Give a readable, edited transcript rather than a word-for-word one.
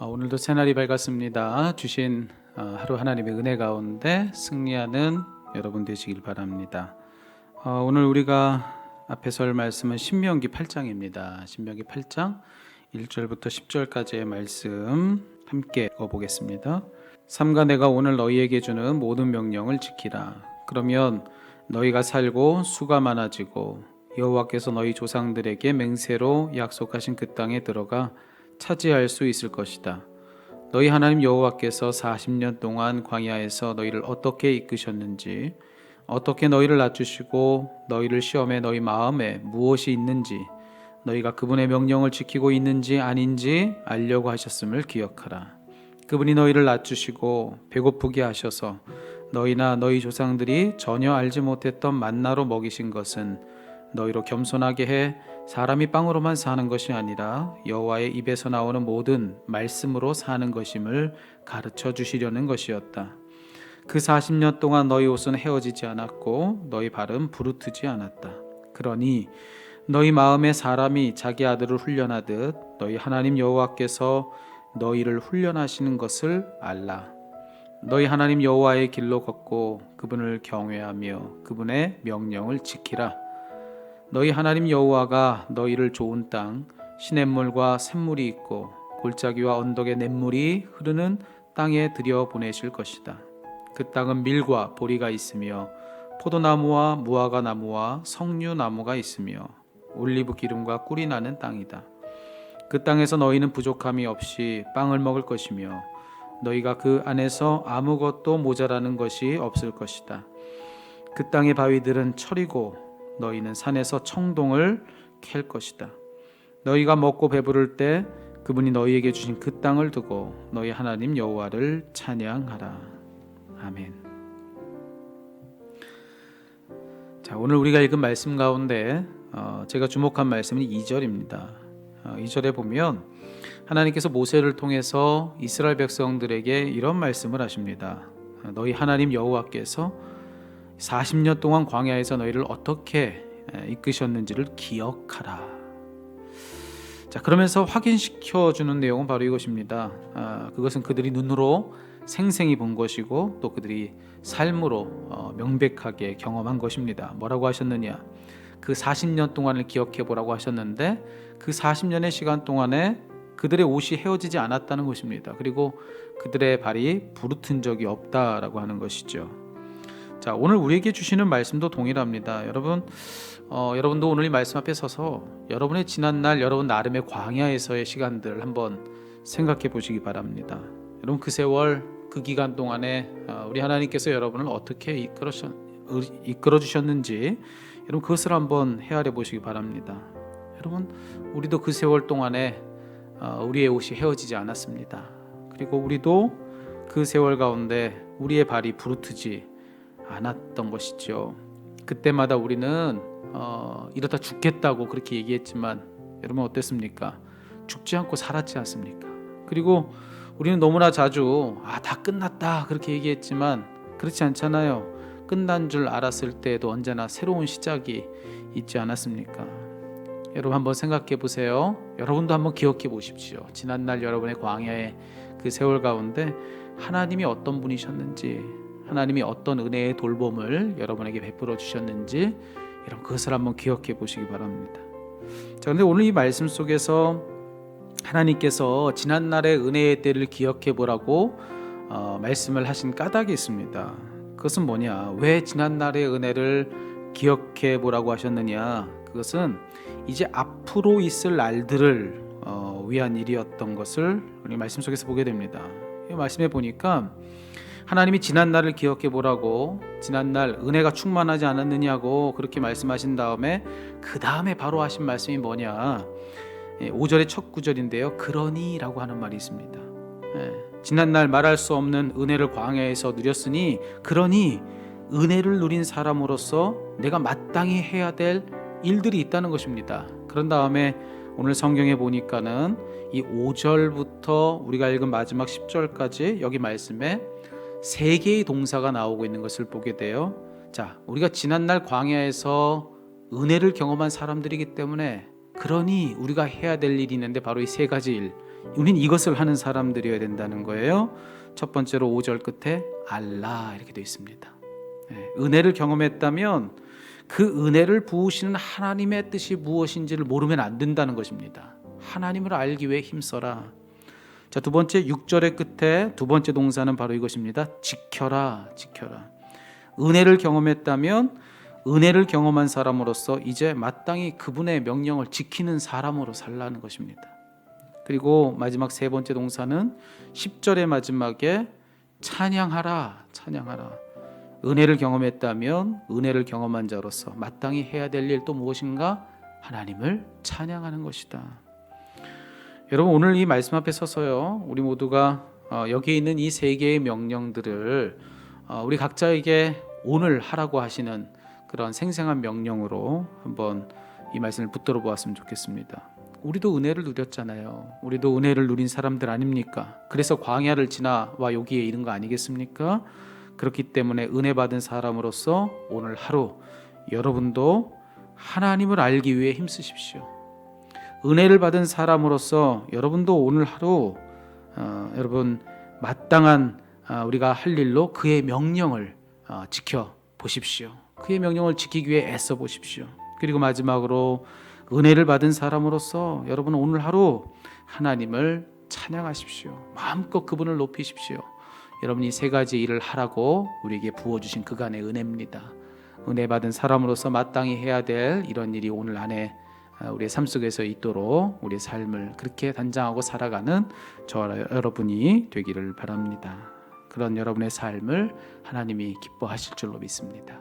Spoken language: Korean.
오늘도 새날이 밝았습니다. 주신 하루 하나님의 은혜 가운데 승리하는 여러분 되시길 바랍니다. 오늘 우리가 앞에 설 말씀은 신명기 8장입니다. 신명기 8장 1절부터 10절까지의 말씀 함께 읽어보겠습니다. 삼가 내가 오늘 너희에게 주는 모든 명령을 지키라. 그러면 너희가 살고 수가 많아지고 여호와께서 너희 조상들에게 맹세로 약속하신 그 땅에 들어가 차지할 수 있을 것이다. 너희 하나님 여호와께서 40년 동안 광야에서 너희를 어떻게 이끄셨는지, 어떻게 너희를 낮추시고 너희를 시험해 너희 마음에 무엇이 있는지, 너희가 그분의 명령을 지키고 있는지 아닌지 알려고 하셨음을 기억하라. 그분이 너희를 낮추시고 배고프게 하셔서 너희나 너희 조상들이 전혀 알지 못했던 만나로 먹이신 것은 너희로 겸손하게 해 사람이 빵으로만 사는 것이 아니라 여호와의 입에서 나오는 모든 말씀으로 사는 것임을 가르쳐 주시려는 것이었다. 그 40년 동안 너희 옷은 헤어지지 않았고 너희 발은 부르트지 않았다. 그러니 너희 마음에 사람이 자기 아들을 훈련하듯 너희 하나님 여호와께서 너희를 훈련하시는 것을 알라. 너희 하나님 여호와의 길로 걷고 그분을 경외하며 그분의 명령을 지키라. 너희 하나님 여호와가 너희를 좋은 땅, 시냇물과 샘물이 있고 골짜기와 언덕에 냇물이 흐르는 땅에 들여보내실 것이다. 그 땅은 밀과 보리가 있으며 포도나무와 무화과 나무와 석류나무가 있으며 올리브 기름과 꿀이 나는 땅이다. 그 땅에서 너희는 부족함이 없이 빵을 먹을 것이며 너희가 그 안에서 아무것도 모자라는 것이 없을 것이다. 그 땅의 바위들은 철이고 너희는 산에서 청동을 캘 것이다. 너희가 먹고 배부를 때 그분이 너희에게 주신 그 땅을 두고 너희 하나님 여호와를 찬양하라. 아멘. 자, 오늘 우리가 읽은 말씀 가운데 제가 주목한 말씀은 2절입니다. 2절에 보면 하나님께서 모세를 통해서 이스라엘 백성들에게 이런 말씀을 하십니다. 너희 하나님 여호와께서 40년 동안 광야에서 너희를 어떻게 이끄셨는지를 기억하라. 자, 그러면서 확인시켜 주는 내용은 바로 이것입니다. 그것은 그들이 눈으로 생생히 본 것이고 또 그들이 삶으로 명백하게 경험한 것입니다. 뭐라고 하셨느냐? 그 40년 동안을 기억해 보라고 하셨는데 그 40년의 시간 동안에 그들의 옷이 헤어지지 않았다는 것입니다. 그리고 그들의 발이 부르튼 적이 없다라고 하는 것이죠. 자, 오늘 우리에게 주시는 말씀도 동일합니다. 여러분도 오늘 이 말씀 앞에 서서 여러분의 지난날 여러분 나름의 광야에서의 시간들을 한번 생각해 보시기 바랍니다. 여러분 그 세월 그 기간 동안에 우리 하나님께서 여러분을 어떻게 이끌어 주셨는지 여러분 그것을 한번 헤아려 보시기 바랍니다. 여러분 우리도 그 세월 동안에 우리의 옷이 헤어지지 않았습니다. 그리고 우리도 그 세월 가운데 우리의 발이 부르트지 않았던 것이죠. 그때마다 우리는 이러다 죽겠다고 그렇게 얘기했지만 여러분 어땠습니까? 죽지 않고 살았지 않습니까? 그리고 우리는 너무나 자주 다 끝났다 그렇게 얘기했지만 그렇지 않잖아요. 끝난 줄 알았을 때에도 언제나 새로운 시작이 있지 않았습니까? 여러분 한번 생각해 보세요. 여러분도 한번 기억해 보십시오. 지난날 여러분의 광야의 그 세월 가운데 하나님이 어떤 분이셨는지, 하나님이 어떤 은혜의 돌봄을 여러분에게 베풀어 주셨는지 여러분 그것을 한번 기억해 보시기 바랍니다. 자, 그런데 오늘 이 말씀 속에서 하나님께서 지난날의 은혜의 때를 기억해 보라고 말씀을 하신 까닭이 있습니다. 그것은 뭐냐? 왜 지난날의 은혜를 기억해 보라고 하셨느냐? 그것은 이제 앞으로 있을 날들을 위한 일이었던 것을 우리 말씀 속에서 보게 됩니다. 이 말씀에 보니까 하나님이 지난날을 기억해 보라고 지난날 은혜가 충만하지 않았느냐고 그렇게 말씀하신 다음에 그 다음에 바로 하신 말씀이 뭐냐? 5절의 첫 구절인데요. 그러니 라고 하는 말이 있습니다. 지난날 말할 수 없는 은혜를 광야에서 누렸으니 그러니 은혜를 누린 사람으로서 내가 마땅히 해야 될 일들이 있다는 것입니다. 그런 다음에 오늘 성경에 보니까는 이 5절부터 우리가 읽은 마지막 10절까지 여기 말씀에 세 개의 동사가 나오고 있는 것을 보게 돼요. 자, 우리가 지난날 광야에서 은혜를 경험한 사람들이기 때문에 그러니 우리가 해야 될 일이 있는데 바로 이 세 가지 일, 우린 이것을 하는 사람들이어야 된다는 거예요. 첫 번째로 5절 끝에 알라 이렇게 되어 있습니다. 은혜를 경험했다면 그 은혜를 부으시는 하나님의 뜻이 무엇인지를 모르면 안 된다는 것입니다. 하나님을 알기 위해 힘써라. 자, 두 번째 6절의 끝에 두 번째 동사는 바로 이것입니다. 지켜라, 지켜라. 은혜를 경험했다면 은혜를 경험한 사람으로서 이제 마땅히 그분의 명령을 지키는 사람으로 살라는 것입니다. 그리고 마지막 세 번째 동사는 10절의 마지막에 찬양하라, 찬양하라. 은혜를 경험했다면 은혜를 경험한 자로서 마땅히 해야 될 일 또 무엇인가? 하나님을 찬양하는 것이다. 여러분, 오늘 이 말씀 앞에 서서요, 우리 모두가 여기 있는 이 세 개의 명령들을 우리 각자에게 오늘 하라고 하시는 그런 생생한 명령으로 한번 이 말씀을 붙들어 보았으면 좋겠습니다. 우리도 은혜를 누렸잖아요. 우리도 은혜를 누린 사람들 아닙니까? 그래서 광야를 지나와 여기에 이른 거 아니겠습니까? 그렇기 때문에 은혜 받은 사람으로서 오늘 하루 여러분도 하나님을 알기 위해 힘쓰십시오. 은혜를 받은 사람으로서 여러분도 오늘 하루 여러분 마땅한 우리가 할 일로 그의 명령을 지켜 보십시오. 그의 명령을 지키기 위해 애써 보십시오. 그리고 마지막으로 은혜를 받은 사람으로서 여러분은 오늘 하루 하나님을 찬양하십시오. 마음껏 그분을 높이십시오. 여러분이 세 가지 일을 하라고 우리에게 부어주신 그간의 은혜입니다. 은혜 받은 사람으로서 마땅히 해야 될 이런 일이 오늘 안에 우리의 삶 속에서 있도록 우리의 삶을 그렇게 단장하고 살아가는 저와 여러분이 되기를 바랍니다. 그런 여러분의 삶을 하나님이 기뻐하실 줄로 믿습니다.